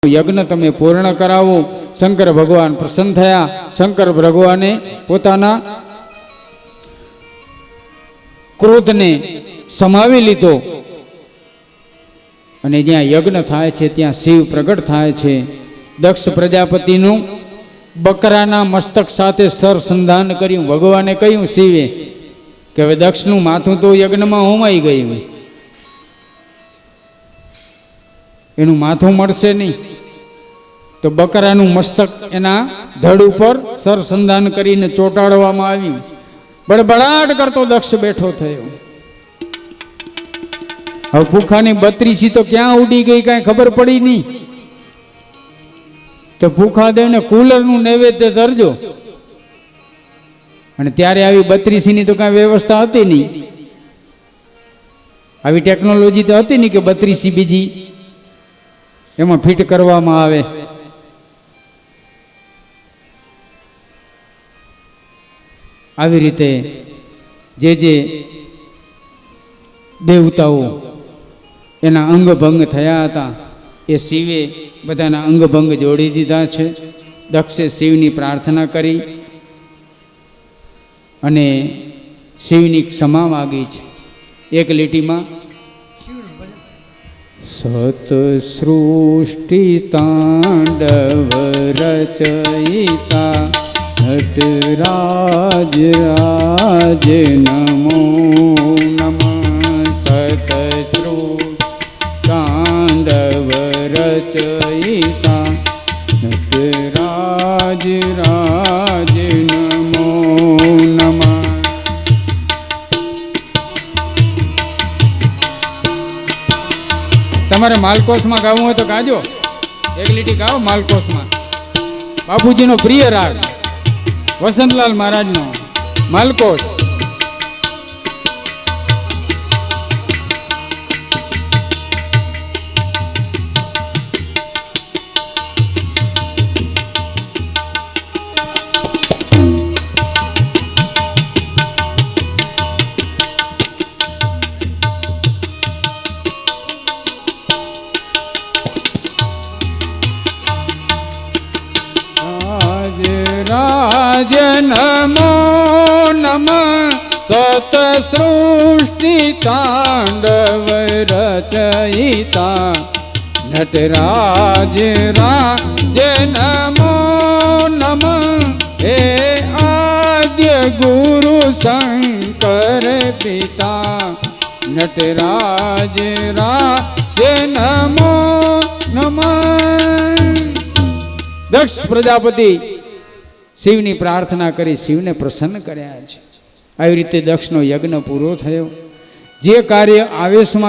यज्ञ तमे पूर्ण करावो। शंकर भगवान प्रसन्न थया। शंकर भगवाने पोताना क्रोध ने समावी लीधो अने ज्यां यज्ञ थाय छे त्यां शिव प्रगट थाय छे। दक्ष प्रजापतिनु बकराना मस्तक साथे सरसंधान कर्युं। भगवाने कह्युं शिवे के हवे दक्षनु माथुं तो यज्ञमां होमाई गयुं, एनु माथुं मळशे नहीं, तो बकरानु मस्तक एना धड़ पर सरसंधान करीने चोटाड़वामां आव्युं। बड़बड़ाट करतो दक्ष बैठो थयो। हवे भूखानी 32 तो क्या उड़ी गई काई खबर पड़ी नहीं। तो भूखा देवने कूलरनु नैवेद्य धरजो। अने त्यारे आवी 32 नी तो काई व्यवस्था हती नहीं, आवी टेक्नोलॉजी तो हती नहीं के 32 बीजी एमां फिट करवामां आवे। આવી રીતે જે જે દેવતાઓ એના અંગભંગ થયા હતા એ શિવે બધાના અંગભંગ જોડી દીધા છે। દક્ષે શિવની પ્રાર્થના કરી અને શિવની ક્ષમા માગી છે। એક લીટીમાં સત સૃષ્ટિ તાંડવ રચયિતા नटराज राज नमो नमः। सतश्रु तांडव रचयिता नटराज राज नमो नमः। तमारे मालकोस में गावुं होय तो गाजो, एक लीटी गाओ मालकोस में। बापूजी नो प्रिय राग वसंतलाल महाराज नो मालकोस। राज नमो नमः। सत सृष्टि तांडव रचयिता नटराज राज नमो नमः। हे आद्य गुरु शंकर पिता नटराज राज नमो नमः। दक्ष प्रजापति शिवनी प्रार्थना करी शिवने प्रसन्न कर्या छे। આવી રીતે દક્ષનો યજ્ઞ પૂરો થયો। જે કાર્ય આવેશમાં